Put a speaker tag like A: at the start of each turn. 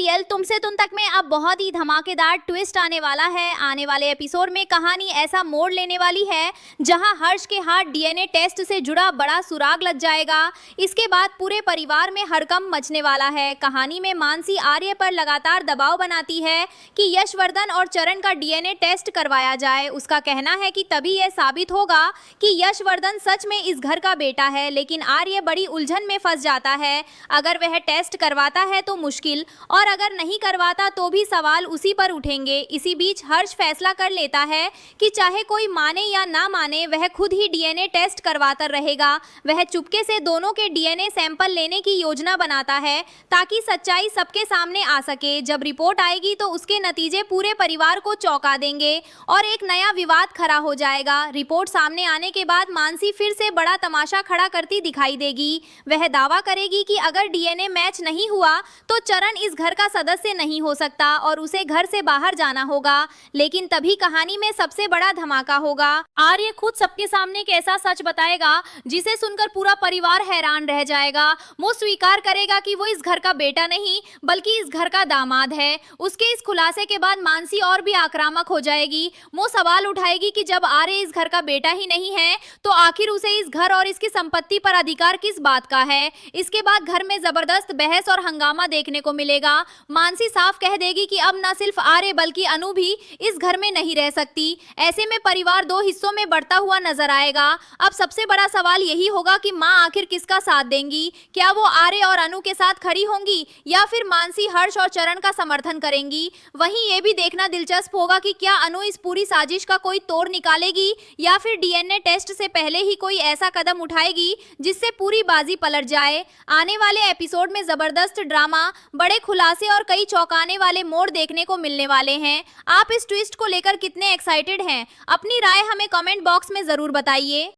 A: Serial तुमसे तुम तक में अब बहुत ही धमाकेदार ट्विस्ट आने वाला है। आने वाले एपिसोड में कहानी ऐसा मोड़ लेने वाली है जहां हर्ष के हाथ डीएनए टेस्ट से जुड़ा बड़ा सुराग लग जाएगा। इसके बाद पूरे परिवार में हड़कंप मचने वाला है। कहानी में मानसी आर्य पर लगातार दबाव बनाती है कि यशवर्धन और चरण का डीएनए टेस्ट करवाया जाए। उसका कहना है कि तभी यह साबित होगा कि यशवर्धन सच में इस घर का बेटा है, लेकिन आर्य बड़ी उलझन में फंस जाता है। अगर वह टेस्ट करवाता है तो मुश्किल, और अगर नहीं करवाता तो भी सवाल उसी पर उठेंगे। इसी बीच हर्ष फैसला कर लेता है कि चाहे कोई माने या ना माने, वह खुद ही डीएनए टेस्ट करवाता रहेगा। वह चुपके से दोनों के डीएनए सैंपल लेने की योजना बनाता है ताकि सच्चाई सबके सामने आ सके। जब रिपोर्ट आएगी तो उसके नतीजे पूरे परिवार को चौंका देंगे और एक नया विवाद खड़ा हो जाएगा। रिपोर्ट सामने आने के बाद मानसी फिर से बड़ा तमाशा खड़ा करती दिखाई देगी। वह दावा करेगी कि अगर डीएनए मैच नहीं हुआ तो चरण इस घर का सदस्य नहीं हो सकता और उसे घर से बाहर जाना होगा। लेकिन तभी कहानी में सबसे बड़ा धमाका होगा। आर्य खुद सबके सामने एक ऐसा सच बताएगा जिसे सुनकर पूरा परिवार हैरान रह जाएगा। वो स्वीकार करेगा कि वो इस घर का बेटा नहीं बल्कि इस घर का दामाद है। उसके इस खुलासे के बाद मानसी और भी आक्रामक हो जाएगी। वो सवाल उठाएगी कि जब आर्य इस घर का बेटा ही नहीं है तो आखिर उसे इस घर और इसकी संपत्ति पर अधिकार किस बात का है। इसके बाद घर में जबरदस्त बहस और हंगामा देखने को मिलेगा। मानसी साफ कह देगी कि अब न सिर्फ आर्य बल्कि अनु भी इस घर में नहीं रह सकती। ऐसे में परिवार दो हिस्सों में बढ़ता हुआ नजर आएगा। अब सबसे बड़ा सवाल यही होगा कि मां आखिर किसका साथ देंगी। क्या वो आर्य और अनु के साथ खड़ी होंगी या फिर मानसी हर्ष और चरण का समर्थन करेंगी। वहीं ये भी देखना दिलचस्प होगा कि क्या अनु इस पूरी साजिश का कोई तोड़ निकालेगी या फिर डीएनए टेस्ट से पहले ही कोई ऐसा कदम उठाएगी जिससे पूरी बाजी पलट जाए। आने वाले एपिसोड में जबरदस्त ड्रामा, बड़े खुलासे और कई चौंकाने वाले मोड़ देखने को मिलने वाले हैं। आप इस ट्विस्ट को लेकर कितने एक्साइटेड हैं? अपनी राय हमें कमेंट बॉक्स में जरूर बताइए।